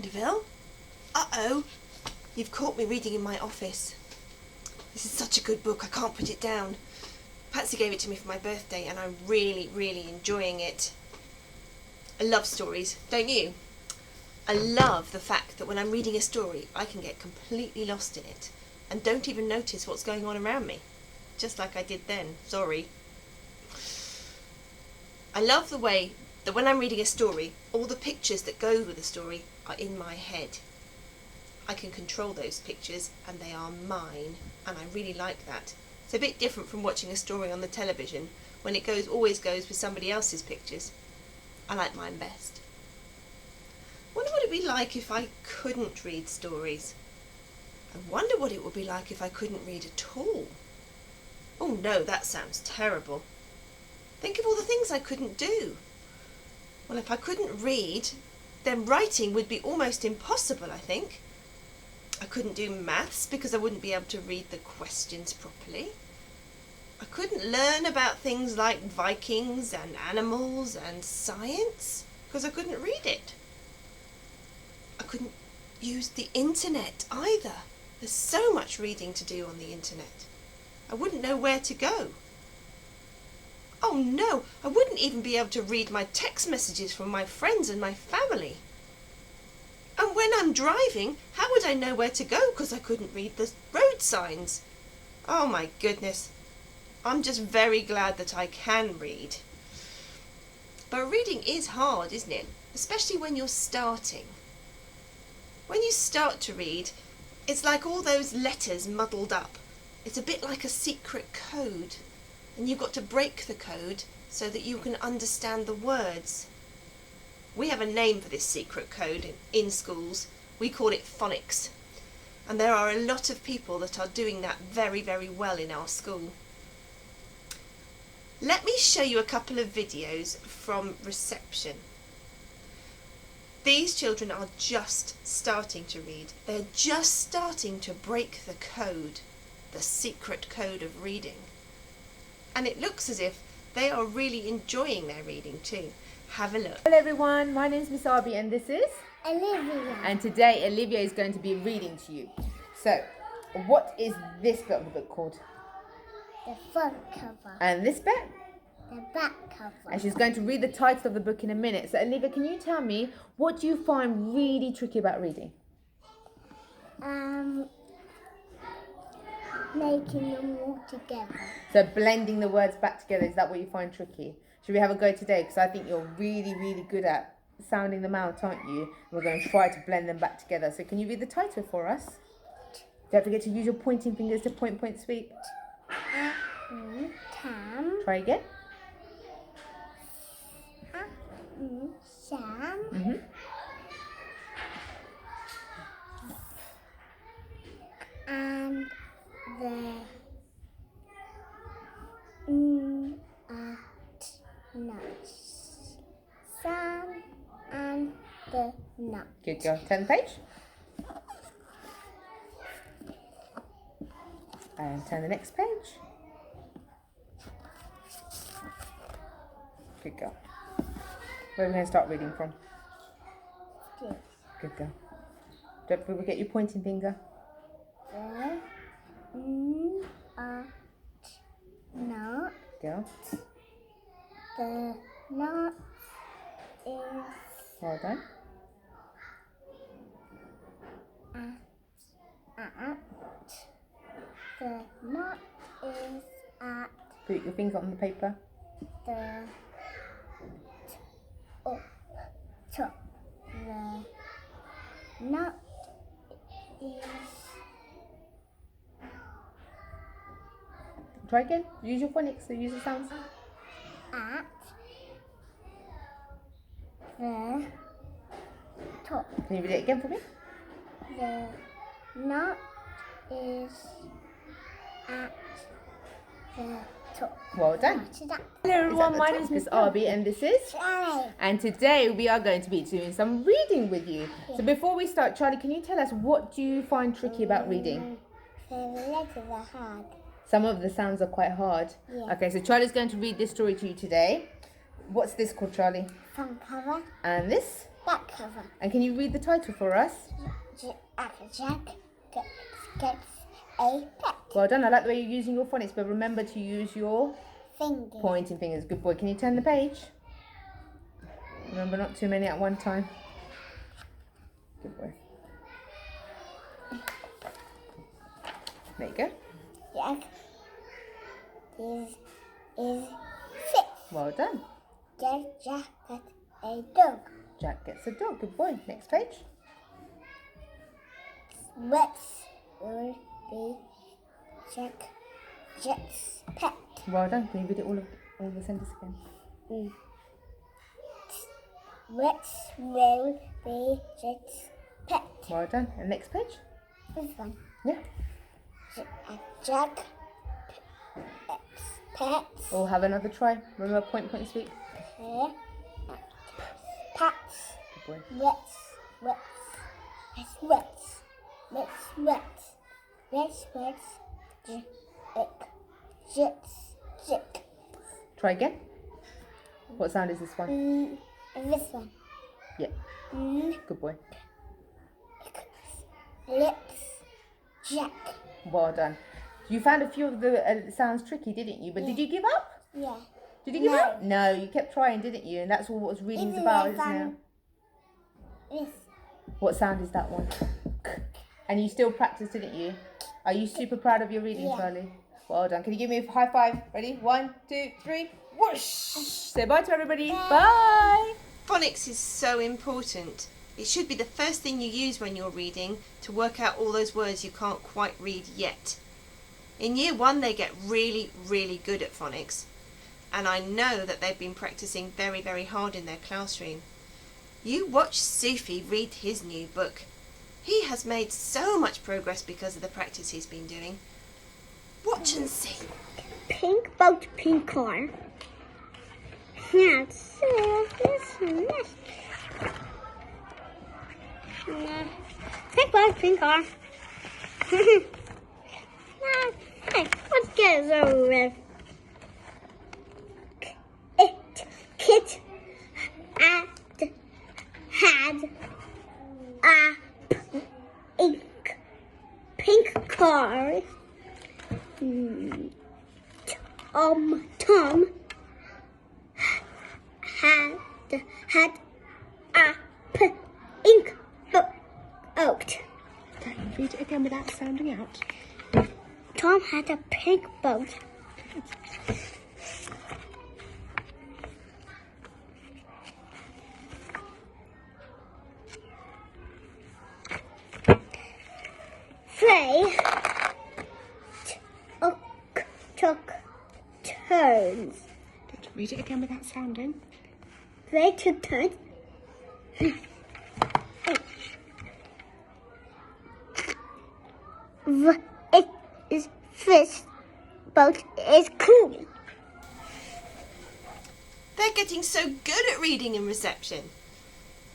Mandeville. Uh-oh. You've caught me reading in my office. This is such a good book, I can't put it down. Patsy gave it to me for my birthday and I'm really, really enjoying it. I love stories, don't you? I love the fact that when I'm reading a story, I can get completely lost in it and don't even notice what's going on around me. Just like I did then, sorry. I love the way that when I'm reading a story, all the pictures that go with the story are in my head. I can control those pictures and they are mine, and I really like that. It's a bit different from watching a story on the television when it always goes with somebody else's pictures. I like mine best. Wonder what it'd be like if I couldn't read stories. I wonder what it would be like if I couldn't read at all. Oh no, that sounds terrible. Think of all the things I couldn't do. Well, if I couldn't read, then writing would be almost impossible, I think. I couldn't do maths because I wouldn't be able to read the questions properly. I couldn't learn about things like Vikings and animals and science because I couldn't read it. I couldn't use the internet either. There's so much reading to do on the internet. I wouldn't know where to go. Oh no, I wouldn't even be able to read my text messages from my friends and my family. And when I'm driving, how would I know where to go because I couldn't read the road signs? Oh my goodness. I'm just very glad that I can read. But reading is hard, isn't it? Especially when you're starting. When you start to read, it's like all those letters muddled up. It's a bit like a secret code. And you've got to break the code so that you can understand the words. We have a name for this secret code in schools. We call it phonics. And there are a lot of people that are doing that very, very well in our school. Let me show you a couple of videos from reception. These children are just starting to read. They're just starting to break the code, the secret code of reading. And it looks as if they are really enjoying their reading too. Have a look. Hello everyone, my name is Miss Arby and this is Olivia. And today Olivia is going to be reading to you. So, what is this bit of the book called? The front cover. And this bit? The back cover. And she's going to read the title of the book in a minute. So Olivia, can you tell me, what do you find really tricky about reading? Making them all together. So blending the words back together, is that what you find tricky? Should we have a go today? Because I think you're really, really good at sounding them out, aren't you? We're going to try to blend them back together. So can you read the title for us? Don't forget to use your pointing fingers to point, point, sweep. Tam. Try again. Sam. And the nuts. Sam and the nuts. Good girl. Turn the page. And turn the next page. Good girl. Where are we going to start reading from? This. Good girl. Don't forget your pointing finger. The nut. Girl. The nut is Well done. at. The nut is at Put your finger on the paper. the top. The nut is Try again. Use your phonics. So use the sounds. at the top. Can you read it again for me? The nut is at the top. Well done. Hello everyone, my name is Miss Arby and this is Charlie. And today we are going to be doing some reading with you. So before we start, Charlie, can you tell us what do you find tricky about reading? The letters are hard. Some of the sounds are quite hard. Yeah. Okay, so Charlie's going to read this story to you today. What's this called, Charlie? Front cover. And this? back cover. And can you read the title for us? Jack gets a pet. Well done. I like the way you're using your phonics, but remember to use your Finger. pointing fingers. Good boy. Can you turn the page? Remember, not too many at one time. Good boy. There you go. Jack is 6. Well done. Jack gets a dog. Jack gets a dog. Good boy. Next page. Rex will be Jack's pet. Well done. Can you read it all the sentences again? Rex will be Jack's pet. Well done. And next page. This one. Yeah. Jack pets. Or have another try. Remember, point, speak. Pets. Good boy. Jick. Try again. What sound is this one? This one. Yeah. Good boy. Lips. Jack. Well done. You found a few of the sounds tricky, didn't you? But did you give up? Yeah. Did you give No. up? No, you kept trying, didn't you? And that's all what reading's Even about, if isn't it? I'm- This. What sound is that one? And you still practiced, didn't you? Are you super proud of your reading, Yeah. Charlie? Well done. Can you give me a high five? Ready? 1, 2, 3. Whoosh! Say bye to everybody. Bye. Phonics is so important. It should be the first thing you use when you're reading to work out all those words you can't quite read yet. In year 1 they get really, really good at phonics, and I know that they've been practicing very, very hard in their classroom. You watch Sufi read his new book. He has made so much progress because of the practice he's been doing. Watch and see. Pink boat, pink car. Yes. Pink boat, pink car. Hey, let's get it over with. Kit and had a pink car. Tom had a pink boat. Read it again without sounding out. Tom had a pink boat. They took turns. Read it again without sounding. They took turns. This boat is cool. They're getting so good at reading in reception.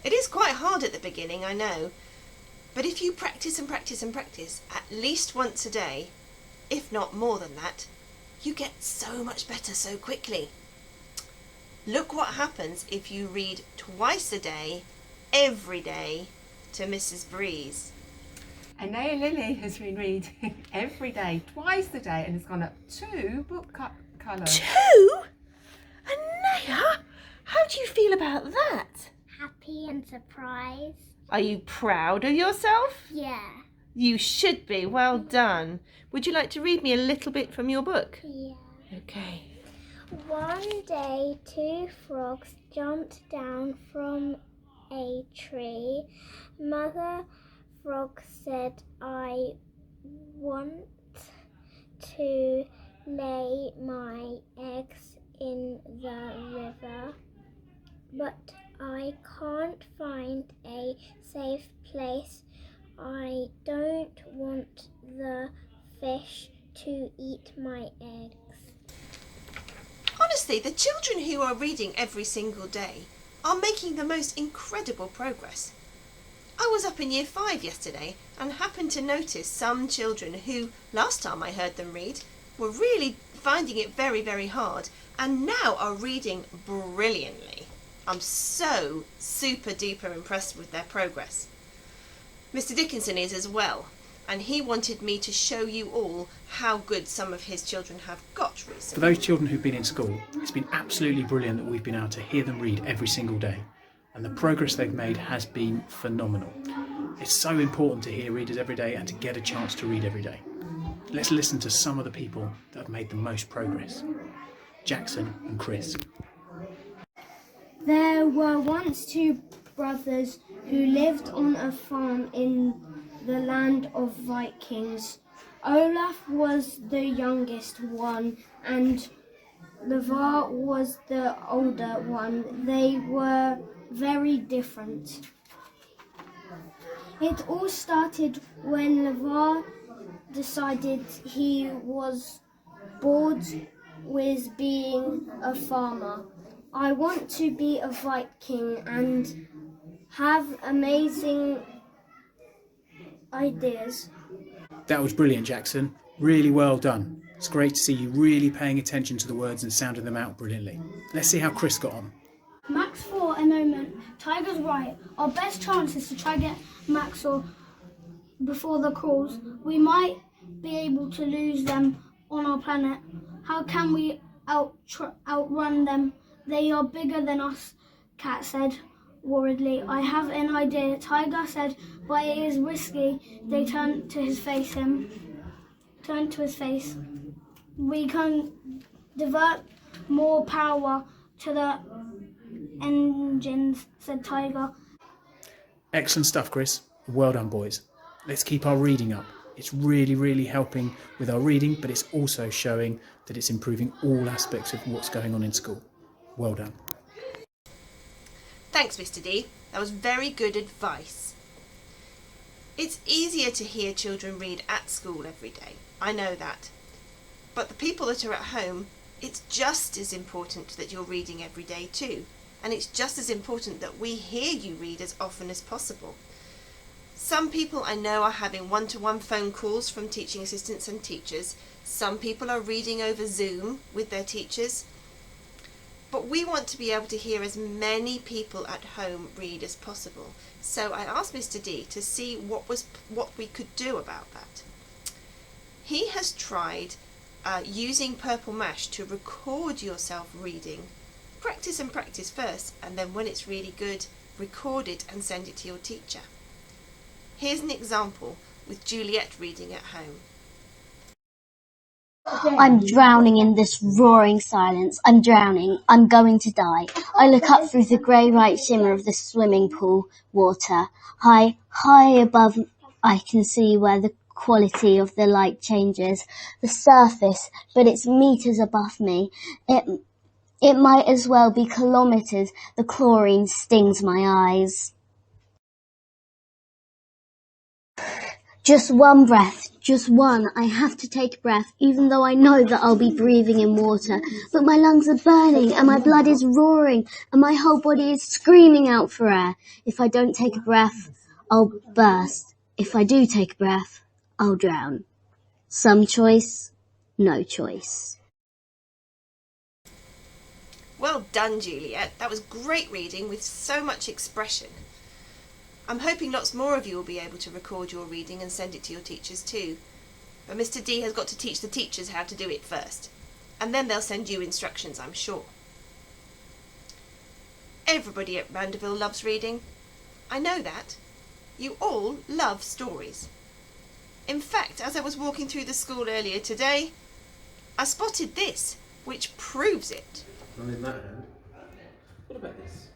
It is quite hard at the beginning, I know, but if you practice and practice and practice at least once a day, if not more than that, you get so much better so quickly. Look what happens if you read twice a day, every day, to Mrs. Breeze. And Naya Lily has been reading every day, twice a day, and has gone up 2 book colours. 2? Anaya, how do you feel about that? Happy and surprised. Are you proud of yourself? Yeah. You should be. Well done. Would you like to read me a little bit from your book? Yeah. Okay. One day, 2 frogs jumped down from a tree. Mother Frog said, "I want to lay my eggs in the river, but I can't find a safe place. I don't want the fish to eat my eggs." Honestly, the children who are reading every single day are making the most incredible progress. I was up in year 5 yesterday and happened to notice some children who, last time I heard them read, were really finding it very, very hard and now are reading brilliantly. I'm so super duper impressed with their progress. Mr. Dickinson is as well, and he wanted me to show you all how good some of his children have got For recently. those children who've been in school, it's been absolutely brilliant that we've been able to hear them read every single day. And the progress they've made has been phenomenal. It's so important to hear readers every day and to get a chance to read every day. Let's listen to some of the people that have made the most progress. Jackson and Chris. There were once two brothers who lived on a farm in the land of Vikings. Olaf was the youngest one and Levar was the older one. They were very different. It all started when Levar decided he was bored with being a farmer. I want to be a Viking and have amazing ideas. That was brilliant, Jackson. Really well done. It's great to see you really paying attention to the words and sounding them out brilliantly. Let's see how Chris got on. Max for a moment. Tiger's right. Our best chance is to try get Maxor before the crawls. We might be able to lose them on our planet. How can we outrun them? They are bigger than us, Cat said worriedly. I have an idea, Tiger said, but it is risky. They turned to his face. We can divert more power to the engines, said Tiger. Excellent stuff, Chris. Well done, boys. Let's keep our reading up. It's really helping with our reading, but it's also showing that it's improving all aspects of what's going on in school. Well done. Thanks, Mr. D. That was very good advice. It's easier to hear children read at school every day. I know that. But the people that are at home, it's just as important that you're reading every day too. And it's just as important that we hear you read as often as possible. Some people I know are having one-to-one phone calls from teaching assistants and teachers. Some people are reading over Zoom with their teachers. But we want to be able to hear as many people at home read as possible. So I asked Mr. D to see what we could do about that. He has tried using Purple Mash to record yourself reading. Practice and practice first, and then when it's really good, record it and send it to your teacher. Here's an example with Juliet reading at home. I'm drowning in this roaring silence. I'm drowning. I'm going to die. I look up through the grey white shimmer of the swimming pool water. High above, I can see where the quality of the light changes. The surface, but it's meters above me. It might as well be kilometers. The chlorine stings my eyes. Just one breath, just one. I have to take a breath, even though I know that I'll be breathing in water. But my lungs are burning, and my blood is roaring, and my whole body is screaming out for air. If I don't take a breath, I'll burst. If I do take a breath, I'll drown. Some choice, no choice. Well done, Juliet. That was great reading with so much expression. I'm hoping lots more of you will be able to record your reading and send it to your teachers too. But Mr. D has got to teach the teachers how to do it first. And then they'll send you instructions, I'm sure. Everybody at Mandeville loves reading. I know that. You all love stories. In fact, as I was walking through the school earlier today, I spotted this, which proves it. Not in that hand. What about this?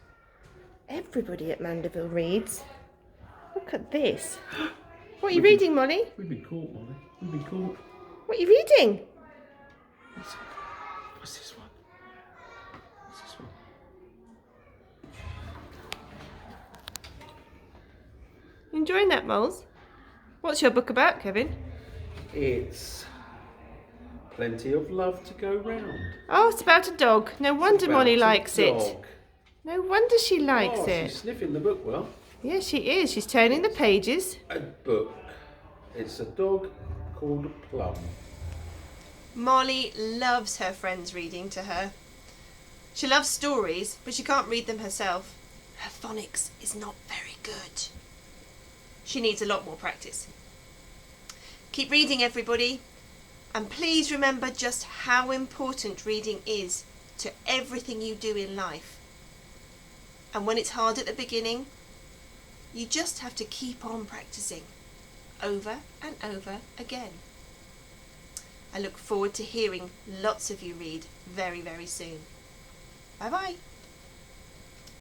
Everybody at Mandeville reads. Look at this. What are you reading, Molly? We've been caught, Molly. We've been caught. What are you reading? What's this one? What's this one? Enjoying that, Moles? What's your book about, Kevin? It's Plenty of Love to Go Round. Oh, it's about a dog. No wonder About Molly a likes it. dog. No wonder she likes Oh, it. she's sniffing the book well. Yeah, she is. She's turning the pages. A book. It's a dog called Plum. Molly loves her friends reading to her. She loves stories, but she can't read them herself. Her phonics is not very good. She needs a lot more practice. Keep reading, everybody, and please remember just how important reading is to everything you do in life. And when it's hard at the beginning, you just have to keep on practicing over and over again. I look forward to hearing lots of you read very, very soon. Bye bye.